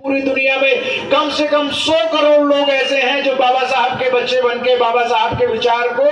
पूरी दुनिया में कम से कम 100 करोड़ लोग ऐसे हैं जो बाबा साहब के बच्चे बनके बाबा साहब के विचार को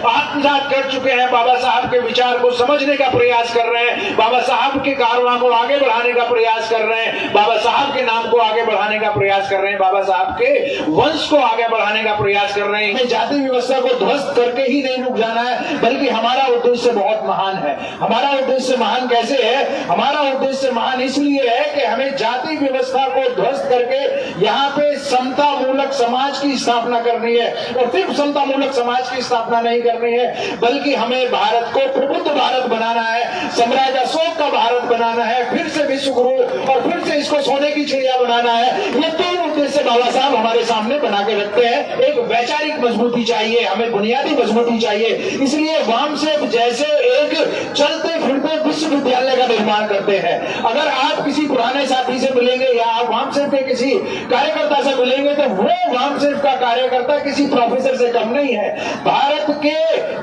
आत्मसात कर चुके हैं, बाबा साहब के विचार को समझने का प्रयास कर रहे हैं, बाबा साहब के कारवां को आगे बढ़ाने का प्रयास कर रहे हैं, बाबा साहब के नाम को आगे बढ़ाने का प्रयास कर रहे हैं, बाबा साहब के वंश को आगे बढ़ाने का प्रयास कर रहे हैं। जाति व्यवस्था को ध्वस्त करके ही नहीं रुक जाना है, बल्कि हमारा उद्देश्य बहुत महान है। हमारा उद्देश्य महान कैसे है? हमारा उद्देश्य महान इसलिए है कि हमें जाति व्यवस्था को ध्वस्त करके यहाँ पे समता मूलक समाज की स्थापना करनी है। और सिर्फ समता मूलक समाज की स्थापना नहीं करनी है, बल्कि हमें भारत को प्रबुद्ध भारत बनाना है, साम्राज्य अशोक का भारत बनाना है, फिर से विश्व गुरु और फिर से इसको सोने की चिड़िया बनाना है। ये तीन उद्देश्य बाबा साहब हमारे सामने बना के रखते हैं। एक वैचारिक मजबूती चाहिए, हमें बुनियादी मजबूती चाहिए, इसलिए वामसेव जैसे एक चलते फिरते विश्वविद्यालय का निर्माण करते हैं। अगर आप किसी पुराने साथी से मिलेंगे या आप वामसेव के किसी कार्यकर्ता से मिलेंगे तो वो वामसेव का कार्यकर्ता किसी प्रोफेसर से कम नहीं है। भारत के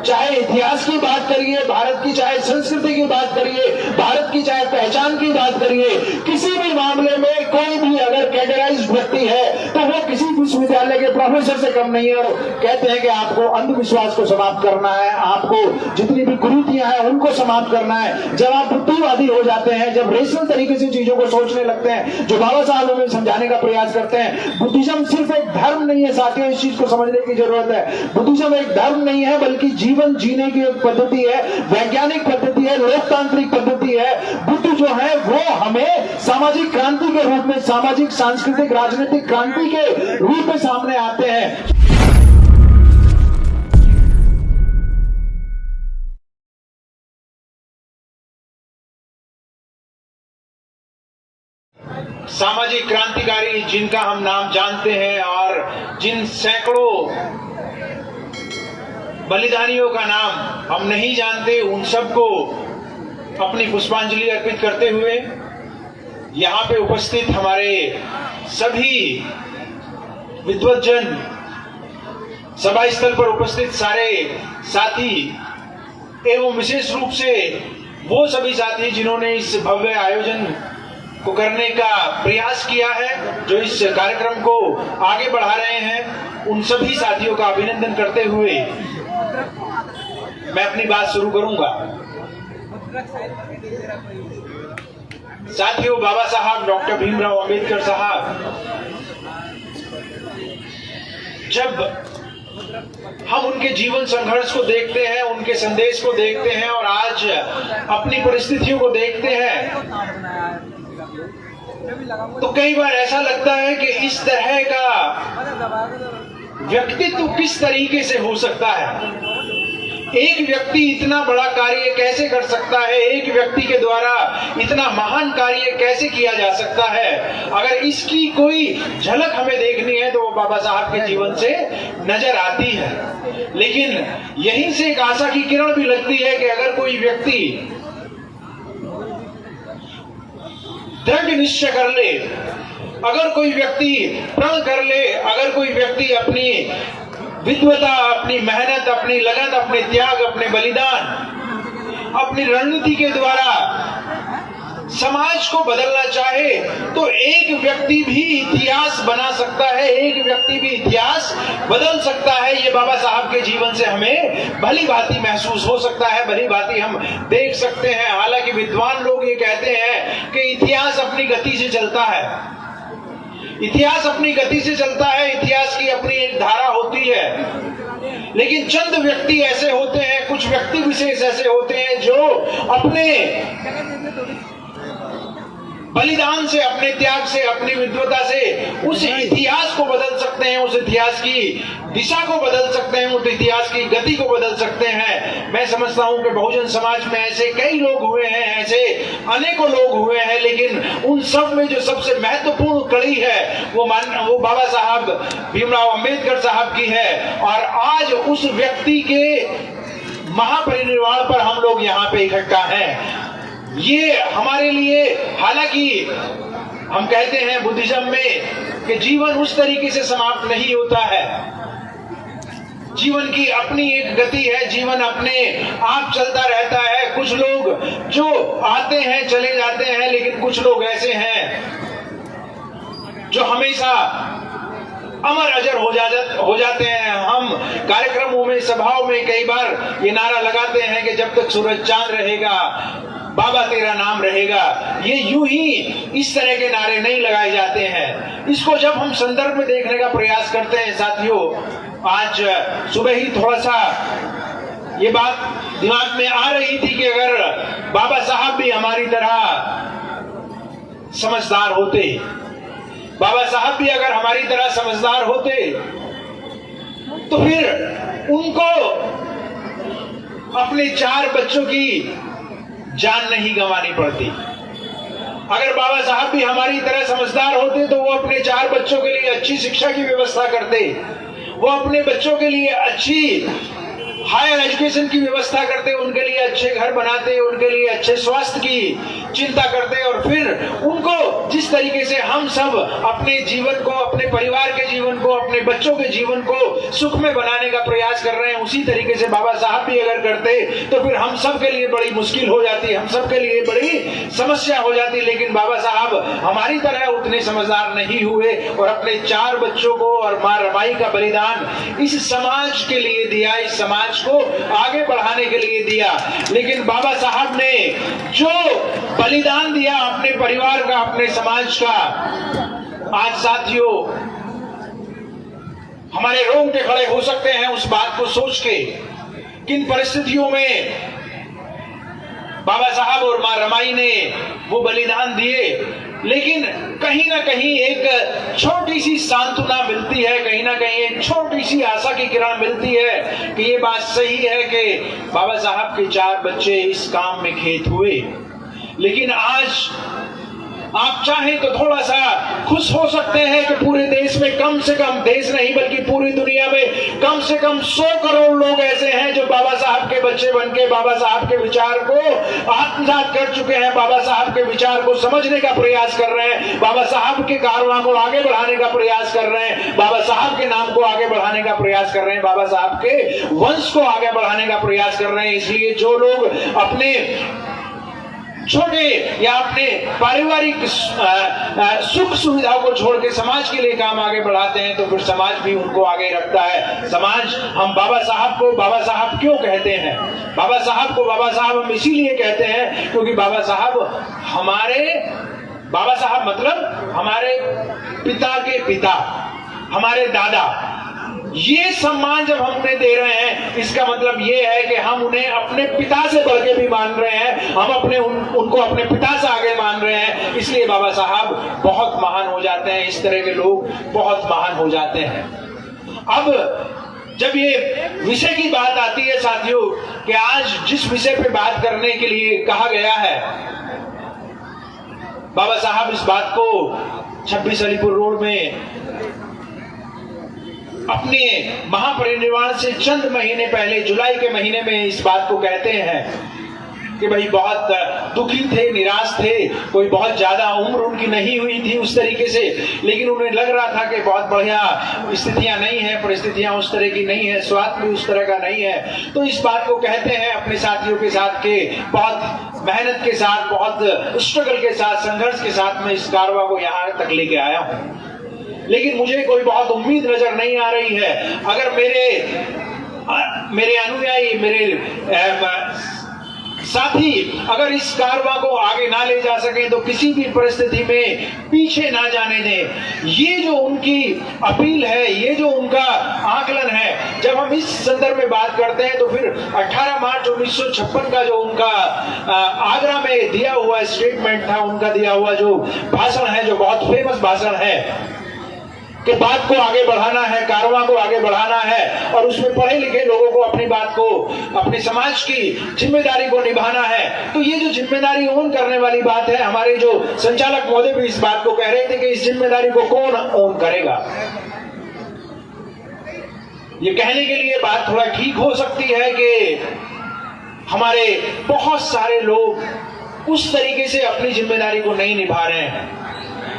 चाहे इतिहास की बात करिए, भारत की चाहे संस्कृति की बात करिए, भारत की चाहे पहचान की बात करिए, किसी भी मामले में कोई भी अगर कैटेगराइज्ड व्यक्ति है तो वो किसी विश्वविद्यालय के प्रोफेसर से कम नहीं है। और कहते हैं कि आपको अंधविश्वास को समाप्त करना है, आपको जितनी भी कुरीतियां हैं उनको समाप्त करना है। जब आप बुद्धिवादी हो जाते हैं, जब रेशनल तरीके से चीजों को सोचने लगते हैं, जो बाबा साहब हमें समझाने का प्रयास करते हैं, बुद्धिज्म सिर्फ एक धर्म नहीं है साथियों, इस चीज को समझने की जरूरत है। बुद्धिज्म एक धर्म नहीं है, बल्कि जीवन जीने की एक पद्धति है, वैज्ञानिक पद्धति है, लोकतांत्रिक पद्धति है। बुद्ध जो है वो हमें सामाजिक क्रांति के रूप में, सामाजिक सांस्कृतिक राजनीतिक क्रांति के रूप में सामने आते हैं। सामाजिक क्रांतिकारी जिनका हम नाम जानते हैं और जिन सैकड़ों बलिदानियों का नाम हम नहीं जानते, उन सबको अपनी पुष्पांजलि अर्पित करते हुए यहाँ पे उपस्थित हमारे सभी विद्वज्जन, सभा स्थल पर उपस्थित सारे साथी एवं विशेष रूप से वो सभी साथी जिन्होंने इस भव्य आयोजन को करने का प्रयास किया है, जो इस कार्यक्रम को आगे बढ़ा रहे हैं, उन सभी साथियों का अभिनंदन करते हुए मैं अपनी बात शुरू करूंगा। साथियों, बाबा साहब डॉक्टर भीमराव अंबेडकर साहब, जब हम उनके जीवन संघर्ष को देखते हैं, उनके संदेश को देखते हैं और आज अपनी परिस्थितियों को देखते हैं, तो कई बार ऐसा लगता है कि इस तरह का व्यक्तित्व किस तरीके से हो सकता है। एक व्यक्ति इतना बड़ा कार्य कैसे कर सकता है, एक व्यक्ति के द्वारा इतना महान कार्य कैसे किया जा सकता है। अगर इसकी कोई झलक हमें देखनी है तो वो बाबा साहब के जीवन से नजर आती है। लेकिन यहीं से एक आशा की किरण भी लगती है कि अगर कोई व्यक्ति दृढ़ निश्चय कर ले, अगर कोई व्यक्ति प्रण कर ले, अगर कोई व्यक्ति अपनी विद्वता, अपनी मेहनत, अपनी लगन, अपने त्याग, अपने बलिदान, अपनी रणनीति के द्वारा समाज को बदलना चाहे, तो एक व्यक्ति भी इतिहास बना सकता है, एक व्यक्ति भी इतिहास बदल सकता है। ये बाबा साहब के जीवन से हमें भली भांति महसूस हो सकता है, भली भांति हम देख सकते हैं। हालांकि विद्वान लोग ये कहते हैं कि इतिहास अपनी गति से चलता है, इतिहास अपनी गति से चलता है, इतिहास की अपनी एक धारा होती है। लेकिन चंद व्यक्ति ऐसे होते हैं, कुछ व्यक्ति विशेष ऐसे होते हैं जो अपने बलिदान से, अपने त्याग से, अपनी विद्वता से उस इतिहास को बदल सकते हैं, उस इतिहास की दिशा को बदल सकते हैं, उस इतिहास की गति को बदल सकते हैं। मैं समझता हूं कि बहुजन समाज में ऐसे कई लोग हुए हैं, ऐसे अनेकों लोग हुए हैं, लेकिन उन सब में जो सबसे महत्वपूर्ण कड़ी है वो बाबा साहब भीमराव अंबेडकर साहब की है। और आज उस व्यक्ति के महापरिनिर्वाण पर हम लोग यहाँ पे इकट्ठा हैं। ये हमारे लिए, हालांकि हम कहते हैं बुद्धिज्म में कि जीवन उस तरीके से समाप्त नहीं होता है, जीवन की अपनी एक गति है, जीवन अपने आप चलता रहता है। कुछ लोग जो आते हैं चले जाते हैं, लेकिन कुछ लोग ऐसे हैं जो हमेशा अमर अजर हो जाते हैं। हम कार्यक्रमों में, सभाओं में कई बार ये नारा लगाते हैं कि जब तक सूरज चांद रहेगा बाबा तेरा नाम रहेगा। ये यूं ही इस तरह के नारे नहीं लगाए जाते हैं। इसको जब हम संदर्भ में देखने का प्रयास करते हैं साथियों, आज सुबह ही थोड़ा सा ये बात दिमाग में आ रही थी कि अगर बाबा साहब भी हमारी तरह समझदार होते, बाबा साहब भी अगर हमारी तरह समझदार होते तो फिर उनको अपने 4 बच्चों की जान नहीं गंवानी पड़ती। अगर बाबा साहब भी हमारी तरह समझदार होते तो वो अपने 4 बच्चों के लिए अच्छी शिक्षा की व्यवस्था करते, वो अपने बच्चों के लिए अच्छी हायर एजुकेशन की व्यवस्था करते, उनके लिए अच्छे घर बनाते, उनके लिए अच्छे स्वास्थ्य की चिंता करते, और फिर उनको जिस तरीके से हम सब अपने जीवन को, अपने परिवार के जीवन को, अपने बच्चों के जीवन को सुख में बनाने का प्रयास कर रहे हैं, उसी तरीके से बाबा साहब भी अगर करते तो फिर हम सब के लिए बड़ी मुश्किल हो जाती, हम सब के लिए बड़ी समस्या हो जाती। लेकिन बाबा साहब हमारी तरह उतने समझदार नहीं हुए और अपने 4 बच्चों को और मां रमाई का बलिदान इस समाज के लिए दिया, इस समाज को आगे बढ़ाने के लिए दिया। लेकिन बाबा साहब ने जो बलिदान दिया अपने परिवार का, अपने समाज का, आज साथियों हमारे रोंगटे खड़े हो सकते हैं उस बात को सोच के, किन परिस्थितियों में बाबा साहब और मां रमाई ने वो बलिदान दिए। लेकिन कहीं ना कहीं एक छोटी सी सांत्वना मिलती है, कहीं ना कहीं एक छोटी सी आशा की किरण मिलती है कि ये बात सही है कि बाबा साहब के 4 बच्चे इस काम में खेत हुए। लेकिन आज आप चाहें तो थोड़ा सा खुश हो सकते हैं कि पूरे देश में कम से कम, देश नहीं बल्कि पूरी दुनिया में कम से कम 100 करोड़ लोग ऐसे हैं जो बाबा साहब के बच्चे बनके बाबा साहब के विचार को आत्मसात कर चुके हैं, बाबा साहब के विचार को समझने का प्रयास कर रहे हैं, बाबा साहब के कारवां को आगे बढ़ाने का प्रयास कर रहे हैं, बाबा साहब के नाम को आगे बढ़ाने का प्रयास कर रहे हैं, बाबा साहब के वंश को आगे बढ़ाने का प्रयास कर रहे हैं। इसलिए जो लोग अपने छोटे या अपने पारिवारिक सुख सुविधाओं को छोड़ के समाज के लिए काम आगे बढ़ाते हैं तो फिर समाज भी उनको आगे रखता है। समाज, हम बाबा साहब को बाबा साहब क्यों कहते हैं? बाबा साहब को बाबा साहब हम इसीलिए कहते हैं क्योंकि बाबा साहब मतलब हमारे पिता के पिता, हमारे दादा। ये सम्मान जब हम उन्हें दे रहे हैं, इसका मतलब ये है कि हम उन्हें अपने पिता से बढ़ के भी मान रहे हैं, हम उनको अपने पिता से आगे मान रहे हैं। इसलिए बाबा साहब बहुत महान हो जाते हैं, इस तरह के लोग बहुत महान हो जाते हैं। अब जब ये विषय की बात आती है साथियों कि आज जिस विषय पे बात करने के लिए कहा गया है, बाबा साहब इस बात को 26 अलीपुर रोड में अपने महापरिनिर्वाण से चंद महीने पहले, जुलाई के महीने में इस बात को कहते हैं कि भाई बहुत दुखी थे, निराश थे, कोई बहुत ज्यादा उम्र उनकी नहीं हुई थी उस तरीके से, लेकिन उन्हें लग रहा था कि बहुत बढ़िया स्थितियां नहीं है, परिस्थितियां उस तरह की नहीं है, स्वास्थ्य भी उस तरह का नहीं है। तो इस बात को कहते हैं अपने साथियों के साथ के बहुत मेहनत के साथ, बहुत स्ट्रगल के साथ, संघर्ष के साथ मैं इस कारवां को यहाँ तक लेके आया हूँ। लेकिन मुझे कोई बहुत उम्मीद नजर नहीं आ रही है। अगर मेरे अनुयायी, मेरे साथी अगर इस कारवां को आगे ना ले जा सके तो किसी भी परिस्थिति में पीछे ना जाने दें। ये जो उनकी अपील है, ये जो उनका आकलन है, जब हम इस संदर्भ में बात करते हैं तो फिर 18 मार्च 1956 का जो उनका आगरा में दिया हुआ स्टेटमेंट था, उनका दिया हुआ जो भाषण है, जो बहुत फेमस भाषण है कि बात को आगे बढ़ाना है, कारवां को आगे बढ़ाना है और उसमें पढ़े लिखे लोगों को अपनी बात को, अपने समाज की जिम्मेदारी को निभाना है। तो ये जो जिम्मेदारी ओन करने वाली बात है, हमारे जो संचालक महोदय भी इस बात को कह रहे थे कि इस जिम्मेदारी को कौन ओन करेगा। ये कहने के लिए बात थोड़ा ठीक हो सकती है कि हमारे बहुत सारे लोग उस तरीके से अपनी जिम्मेदारी को नहीं निभा रहे हैं।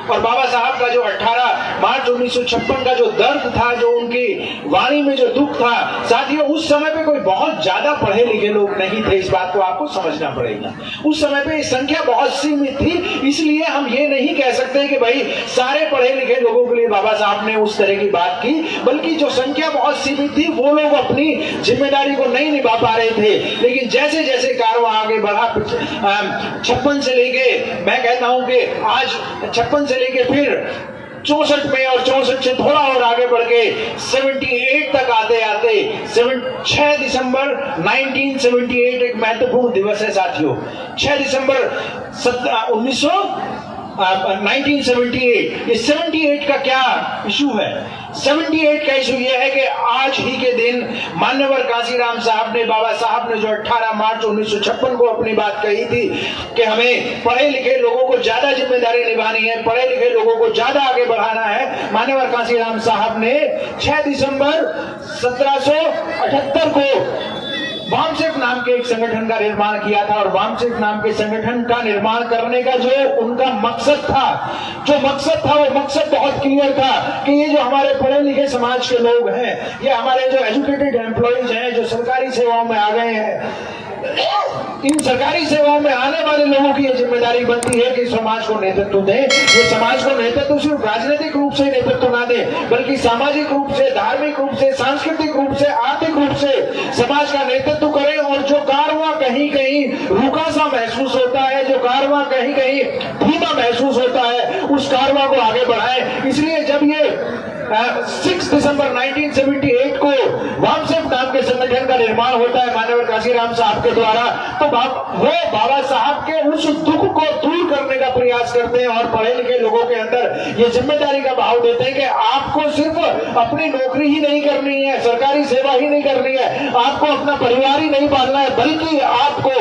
और बाबा साहब का जो 18 मार्च 1956 का जो दर्द था, जो उनकी वाणी में जो दुख था, साथियों उस समय पे कोई बहुत ज्यादा पढ़े लिखे लोग नहीं थे। इस बात को आपको समझना पड़ेगा। उस समय पे संख्या बहुत सीमित थी, इसलिए हम ये नहीं कह सकते कि भाई सारे पढ़े लिखे लोगों के लिए बाबा साहब ने उस तरह की बात की, बल्कि जो संख्या बहुत सीमित थी वो लोग अपनी जिम्मेदारी को नहीं निभा पा रहे थे। लेकिन जैसे जैसे कारवां आगे बढ़ा, 56 से लेके, मैं कहता हूं कि आज 56 से लेके फिर 64 में, और 64 से थोड़ा और आगे बढ़ के 78 तक आते आते 6 दिसंबर 1978 एक महत्वपूर्ण दिवस है साथियों। 6 दिसंबर 1978। ये 78 का क्या इशू है? 78 का इशू यह है कि आज ही के दिन मान्यवर कांशीराम साहब ने, बाबा साहब ने जो 18 मार्च 1956 को अपनी बात कही थी कि हमें पढ़े लिखे लोगों को ज्यादा जिम्मेदारी निभानी है, पढ़े लिखे लोगों को ज्यादा आगे बढ़ाना है, मान्यवर कांशीराम साहब ने 6 दिसंबर 1778 को वामसेफ नाम के एक संगठन का निर्माण किया था। और वामसेफ नाम के संगठन का निर्माण करने का जो उनका मकसद था, वो मकसद बहुत क्लियर था कि ये जो हमारे पढ़े लिखे समाज के लोग हैं, ये हमारे जो एजुकेटेड एम्प्लॉइज हैं, जो सरकारी सेवाओं में आ गए हैं, इन सरकारी सेवाओं में आने वाले लोगों की ये जिम्मेदारी बनती है कि समाज को नेतृत्व दें। ये समाज को नेतृत्व सिर्फ राजनीतिक रूप से नेतृत्व ना दें, बल्कि सामाजिक रूप से, धार्मिक रूप से, सांस्कृतिक रूप से, आर्थिक रूप से समाज का नेतृत्व करें। और जो कारवां कहीं कहीं रुका सा महसूस होता है, जो कारवां कहीं कहीं धीमा महसूस होता है, उस कारवां को आगे बढ़ाएं। इसलिए जब ये 6 दिसंबर 1978 को वामसेफ नाम के संगठन का निर्माण होता है मान्यवर कांशीराम साहब के द्वारा, तो वो बाबा साहब के उस दुख को दूर करने का प्रयास करते हैं और पढ़े लिखे लोगों के अंदर ये जिम्मेदारी का भाव देते हैं कि आपको सिर्फ अपनी नौकरी ही नहीं करनी है, सरकारी सेवा ही नहीं करनी है, आपको अपना परिवार ही नहीं पालना है, बल्कि आपको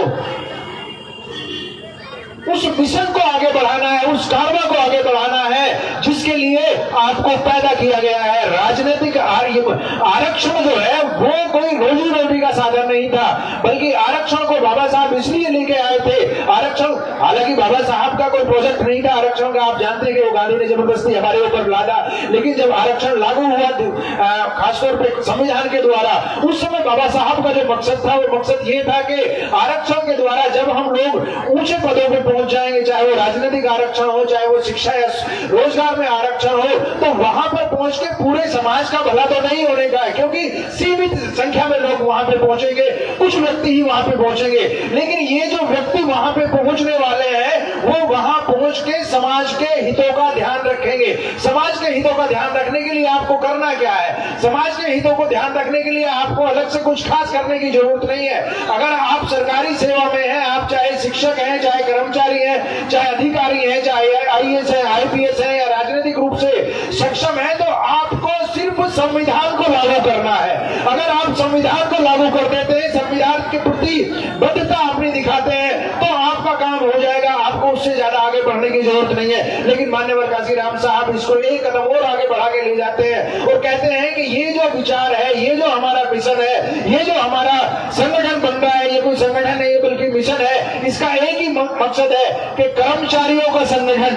उस मिशन को आगे बढ़ाना है, उस कारवां को आगे बढ़ाना है जिसके लिए आपको पैदा किया गया है। राजनीतिक आरक्षण जो है वो कोई रोजी रोटी का साधन नहीं था, बल्कि आरक्षण को बाबा साहब इसलिए लेके आए थे। आरक्षण, हालांकि बाबा साहब का कोई प्रोजेक्ट नहीं था आरक्षण का, आप जानते हैं कि वो गांधी ने जबरदस्ती हमारे ऊपर लादा, लेकिन जब आरक्षण लागू हुआ खासतौर पर संविधान के द्वारा, उस समय बाबा साहब का जो मकसद था वो मकसद ये था कि आरक्षण के द्वारा जब हम लोग ऊंचे पदों पर पहुंच जाएंगे, चाहे वो राजनीतिक आरक्षण हो, चाहे वो शिक्षा या रोजगार में आरक्षण हो, तो वहां पर पहुंच के पूरे समाज का भला तो नहीं होने का है, क्योंकि सीमित संख्या में लोग वहां पे पहुंचेंगे, कुछ व्यक्ति ही वहां पे पहुंचेंगे। लेकिन ये जो व्यक्ति वहां पे पहुंचने वाले हैं वो वहां पहुंच के समाज के हितों का ध्यान रखेंगे। समाज के हितों का ध्यान रखने के लिए आपको करना क्या है? समाज के हितों को ध्यान रखने के लिए आपको अलग से कुछ खास करने की जरूरत नहीं है। अगर आप सरकारी सेवा में हैं, आप चाहे शिक्षक हैं, चाहे कर्मचारी है, चाहे अधिकारी है, चाहे आईएएस है, आईपीएस है, या राजनीतिक रूप से सक्षम है, तो आपको सिर्फ संविधान को लागू करना है। अगर आप संविधान को लागू कर देते हैं, संविधान के प्रति बद्धता अपनी दिखाते हैं, तो आपका काम हो जाएगा, आपको उससे ज्यादा आगे बढ़ने की जरूरत नहीं है। लेकिन मान्यवर कांशीराम साहब इसको एक कदम और आगे बढ़ा के ले जाते हैं और कहते हैं कि ये जो विचार है, ये जो हमारा मिशन है, ये जो हमारा संगठन बन रहा है, ये कोई संगठन नहीं है बल्कि मिशन है। इसका एक ही मकसद है कि कर्मचारियों का संगठन,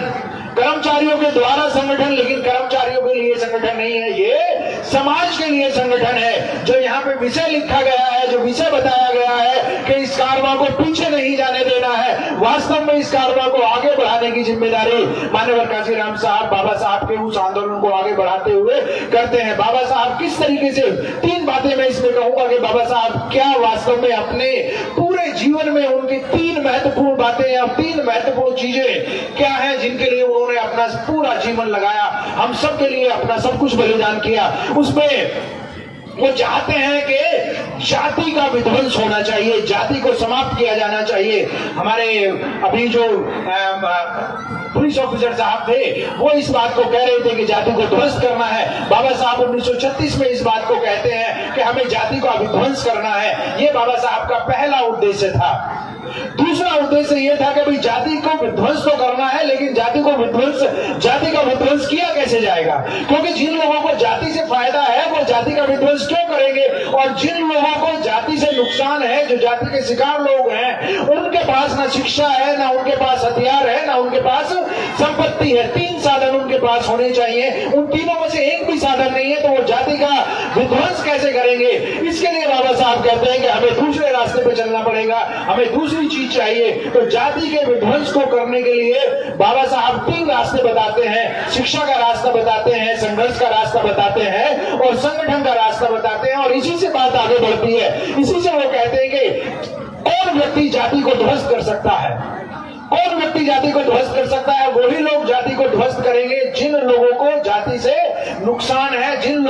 कर्मचारियों के द्वारा संगठन, लेकिन कर्मचारियों के लिए संगठन नहीं है, ये समाज के लिए संगठन है। जो यहाँ पे विषय लिखा गया है, जो विषय बताया गया है कि इस कारवां को पीछे नहीं जाने देना है, वास्तव में इस कारवां को आगे बढ़ाने की जिम्मेदारी मान्यवर कांशीराम साहब, बाबा साहब के उस आंदोलन को आगे बढ़ाते हुए करते हैं। बाबा साहब किस तरीके से, 3 बातें मैं इसमें कहूंगा कि बाबा साहब क्या वास्तव में अपने पूरे जीवन में उनकी 3 महत्वपूर्ण बातें या 3 महत्वपूर्ण चीजें क्या है जिनके लिए उन्होंने अपना पूरा जीवन लगाया, हम सब के लिए अपना सब कुछ बलिदान किया। उसमें वो चाहते हैं कि जाति का विध्वंस होना चाहिए, जाति को समाप्त किया जाना चाहिए। हमारे अभी जो पुलिस ऑफिसर साहब थे वो इस बात को कह रहे थे कि जाति को ध्वंस करना है। बाबा साहब 1936 में इस बात को कहते हैं कि हमें जाति का विध्वंस करना है। ये बाबा साहब का पहला उद्देश्य था। दूसरा उद्देश्य यह था कि भाई जाति को विध्वंस तो करना है, लेकिन जाति का विध्वंस किया कैसे जाएगा? क्योंकि जिन लोगों को जाति से फायदा है वो जाति का विध्वंस क्यों करेंगे, और जिन लोगों को जाति से नुकसान है, जो जाति के शिकार लोग हैं, उनके पास ना शिक्षा है, ना उनके पास हथियार है, ना उनके पास संपत्ति है। 3 साधन उनके पास होने चाहिए, उन तीनों में से एक भी साधन नहीं है तो वो जाति का विध्वंस कैसे करेंगे? इसके लिए बाबा साहब कहते हैं कि हमें दूसरे रास्ते पे चलना पड़ेगा, हमें दूसरी चीज चाहिए। तो जाति के विध्वंस को करने के लिए बाबा साहब 3 रास्ते बताते हैं। शिक्षा का रास्ता बताते हैं, संघर्ष का रास्ता बताते हैं और संगठन का रास्ता बताते हैं। और इसी से बात आगे बढ़ती है। इसी से वो कहते हैं कि कौन व्यक्ति जाति को ध्वस्त कर सकता है, कौन व्यक्ति जाति को ध्वस्त कर सकता है? वही लोग जाति को ध्वस्त करेंगे जिन लोगों को जाति से नुकसान है, जिन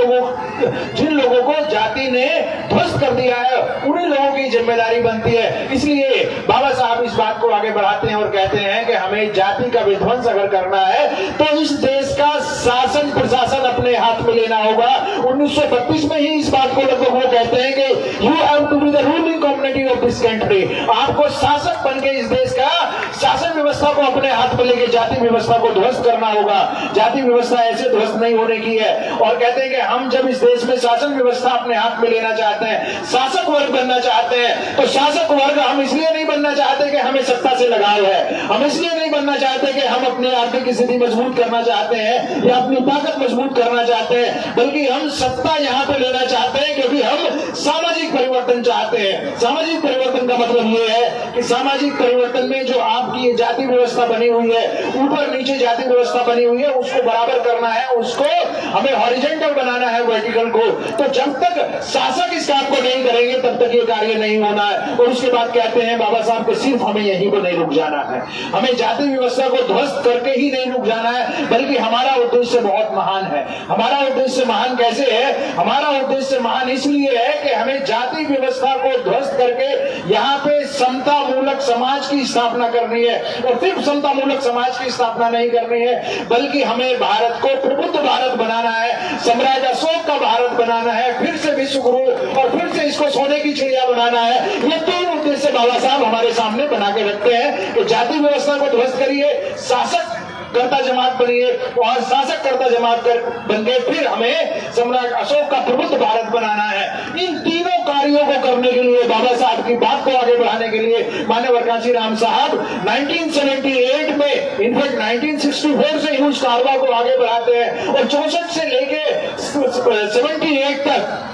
लोगों को जाति ने ध्वस्त कर दिया है, उन्हीं लोगों की जिम्मेदारी बनती है। इसलिए बाबा साहब इस बात को आगे बढ़ाते हैं और कहते हैं कि हमें जाति का विध्वंस अगर करना है तो इस देश का शासन प्रशासन अपने हाथ में लेना होगा। 1932 में ही इस बात को लगभग वो कहते हैं कि you have to be the ruling community of this country. आपको शासक बन के इस देश का शासन व्यवस्था को अपने हाथ में लेके जाति व्यवस्था को ध्वस्त करना होगा। जाति व्यवस्था ऐसे ध्वस्त नहीं होने की है। और कहते हैं कि हम जब इस देश में शासन व्यवस्था अपने हाथ में लेना चाहते हैं, शासक वर्ग बनना चाहते हैं, तो शासक वर्ग हम इसलिए नहीं बनना चाहते कि हमें सत्ता से लगाव है, हम इसलिए नहीं बनना चाहते कि हम अपनी आर्थिक स्थिति मजबूत करना चाहते हैं या अपनी ताकत मजबूत करना चाहते हैं, बल्कि हम सत्ता यहाँ पे लेना चाहते हैं क्योंकि हम सामाजिक परिवर्तन चाहते हैं। सामाजिक परिवर्तन का मतलब ये है कि सामाजिक परिवर्तन में जो आपकी जाति व्यवस्था बनी हुई है, ऊपर नीचे जाति व्यवस्था बनी हुई है, उसको बराबर करना है, उसको हमें हॉरिजॉन्टल बनाना है, वर्टिकल को। तो जब तक शासक इस काम को नहीं करेंगे तब तक ये कार्य नहीं होना है। और उसके बाद कहते हैं बाबा साहब कि सिर्फ हमें यहीं पर नहीं रुक जाना है, हमें जाति व्यवस्था को ध्वस्त करके ही नहीं रुक जाना है, बल्कि हमारा उद्देश्य बहुत महान है। हमारा उद्देश्य महान कैसे है? हमारा उद्देश्य महान इसलिए है कि हमें जाति व्यवस्था को ध्वस्त करके यहाँ पे समता मूलक समाज की स्थापना करनी है। और सिर्फ समता मूलक समाज की स्थापना नहीं करनी है, बल्कि हमें भारत को प्रबुद्ध भारत बनाना है, सम्राट अशोक का भारत बनाना है, फिर से विश्व गुरु और फिर से इसको सोने की चिड़िया बनाना है। ये 3 उद्देश्य बाबा साहब हमारे सामने बना के रखते हैं कि जाति व्यवस्था को ध्वस्त करिए, शासक कर्ता जमात बनिए और शासक कर्ता जमात बन के फिर हमें सम्राट अशोक का प्रबुद्ध भारत बनाना है। इन तीनों कार्यों को करने के लिए बाबा साहब की बात को आगे बढ़ाने के लिए माननीय कांशीराम साहब 1978 में, इनफैक्ट 1964 से ही उस कारवा को आगे बढ़ाते हैं और 64 से लेके 78 तक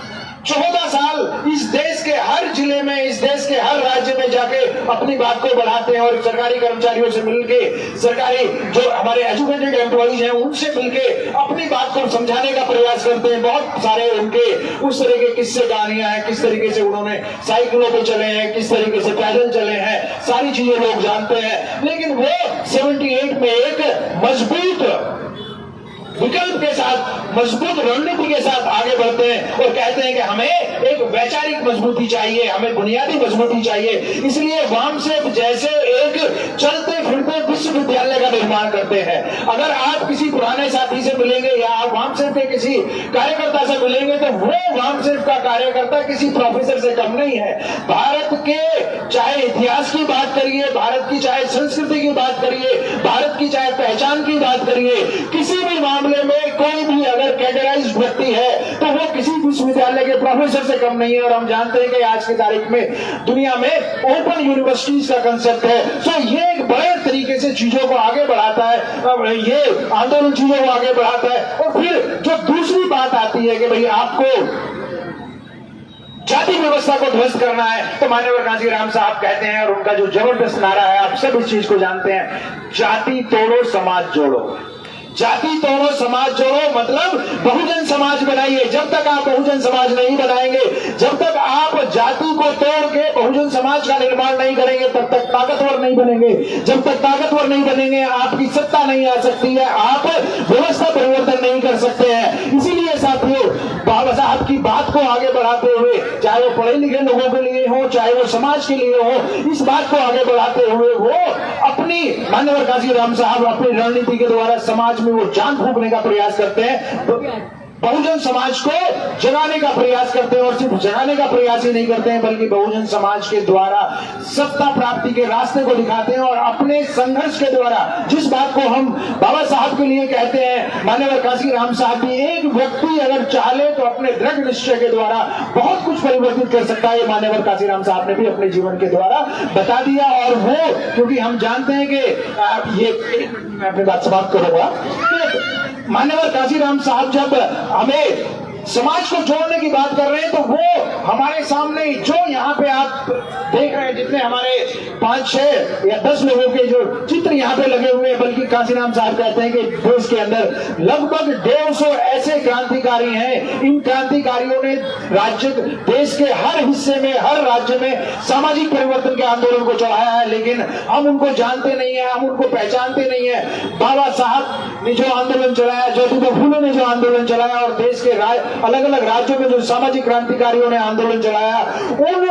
14 साल इस देश के हर जिले में, इस देश के हर राज्य में जाके अपनी बात को बढ़ाते हैं और सरकारी कर्मचारियों से मिलके, सरकारी जो हमारे एजुकेटेड एम्प्लॉइज हैं उनसे मिलके अपनी बात को समझाने का प्रयास करते हैं। बहुत सारे उनके उस तरह के किस्से कहानियां हैं, किस तरीके से उन्होंने साइकिलों पे चले हैं, किस तरीके से पैदल चले हैं, सारी चीजें लोग जानते हैं। लेकिन वो 78 में एक मजबूत विकल्प के साथ, मजबूत रणनीति के साथ आगे बढ़ते हैं और कहते हैं कि हमें एक वैचारिक मजबूती चाहिए, हमें बुनियादी मजबूती चाहिए। इसलिए वामसेफ जैसे एक चलते फिरते विश्वविद्यालय का निर्माण करते हैं। अगर आप किसी पुराने साथी से मिलेंगे या आप वामसेफ के किसी कार्यकर्ता से मिलेंगे तो वो वामसेफ का कार्यकर्ता किसी प्रोफेसर से कम नहीं है। भारत के चाहे इतिहास की बात करिए, भारत की चाहे संस्कृति की बात करिए, भारत की चाहे पहचान की बात करिए, किसी भी मामले में कोई भी अगर कैडराइज्ड व्यक्ति है तो वो किसी विश्वविद्यालय के प्रोफेसर से कम नहीं है। और हम जानते हैं कि आज की तारीख में दुनिया में ओपन यूनिवर्सिटीज का कंसेप्ट है। तो ये एक बड़े तरीके से चीजों को आगे बढ़ाता है, ये आंदोलन चीजों को आगे बढ़ाता है। और फिर जो दूसरी बात आती है कि भाई आपको जाति व्यवस्था को ध्वस्त करना है, तो माननीय कांशीराम साहब कहते हैं और उनका जो जबरदस्त नारा है, आप सब इस चीज को जानते हैं, जाति तोड़ो समाज जोड़ो। जाति तोड़ो समाज जोड़ो मतलब बहुजन समाज बनाइए। जब तक आप बहुजन समाज नहीं बनाएंगे, जब तक आप जाति को तोड़ के बहुजन समाज का निर्माण नहीं करेंगे, तब तक ताकतवर नहीं बनेंगे। जब तक ताकतवर नहीं बनेंगे, आपकी सत्ता नहीं आ सकती है, आप व्यवस्था परिवर्तन नहीं कर सकते हैं। इसीलिए साथियों, बाबा साहब की बात को आगे बढ़ाते हुए, चाहे वो पढ़े लिखे लोगों के लिए हो, चाहे वो समाज के लिए हो, इस बात को आगे बढ़ाते हुए वो अपनी माननीय कांशीराम साहब अपनी रणनीति के द्वारा समाज में वो जान फूंकने का प्रयास करते हैं। बहुजन समाज को जगाने का प्रयास करते हैं और सिर्फ जगाने का प्रयास ही नहीं करते हैं बल्कि बहुजन समाज के द्वारा सत्ता प्राप्ति के रास्ते को दिखाते हैं और अपने संघर्ष के द्वारा जिस बात को हम बाबा साहब के लिए कहते हैं, मान्यवर कांशीराम साहब भी, एक व्यक्ति अगर चाहे तो अपने दृढ़ निश्चय के द्वारा बहुत कुछ परिवर्तित कर सकता है। मान्यवर कांशीराम साहब ने भी अपने जीवन के द्वारा बता दिया। और वो, क्योंकि हम जानते हैं कि ये मैं अपनी बात समाप्त करूंगा, मान्यवर कांशीराम साहब जब हमें समाज को जोड़ने की बात कर रहे हैं तो वो हमारे सामने जो यहाँ पे आप देख रहे हैं, जितने हमारे 5, 6 या 10 लोगों के जो चित्र यहाँ पे लगे हुए हैं, बल्कि कांशीराम साहब कहते हैं कि देश के अंदर लगभग 150 ऐसे क्रांतिकारी हैं। इन क्रांतिकारियों ने देश के हर हिस्से में, हर राज्य में सामाजिक परिवर्तन के आंदोलन को चढ़ाया है, लेकिन हम उनको जानते नहीं है, हम उनको पहचानते नहीं है। बाबा साहब ने जो आंदोलन चलाया, ज्योतिबा फुले ने जो आंदोलन चलाया और देश के अलग अलग राज्यों में जो सामाजिक क्रांतिकारियों ने आंदोलन चलाया, उन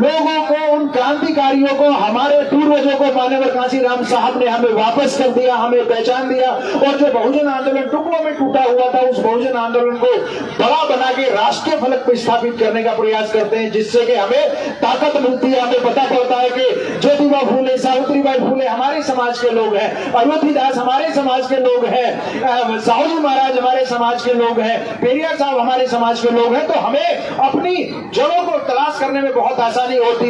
लोगों को, उन क्रांतिकारियों को, हमारे पूर्वजों को मान्यवर कांशीराम साहब ने हमें वापस कर दिया, हमें पहचान दिया। और जो बहुजन आंदोलन टुकड़ों में टूटा हुआ था, उस बहुजन आंदोलन को बड़ा बना के राष्ट्रीय फलक पर स्थापित करने का प्रयास करते हैं, जिससे कि हमें ताकत मिलती है। हमें पता पड़ता है कि ज्योतिबा फुले, सावित्रीबाई फुले हमारे समाज के लोग हैं, अयोध्यादास हमारे समाज के लोग हैं, साहूजी महाराज हमारे समाज के लोग हैं, पेरियार साहब हमारे समाज के लोग हैं। तो हमें अपनी जड़ों को तलाश करने में बहुत आसानी होती है।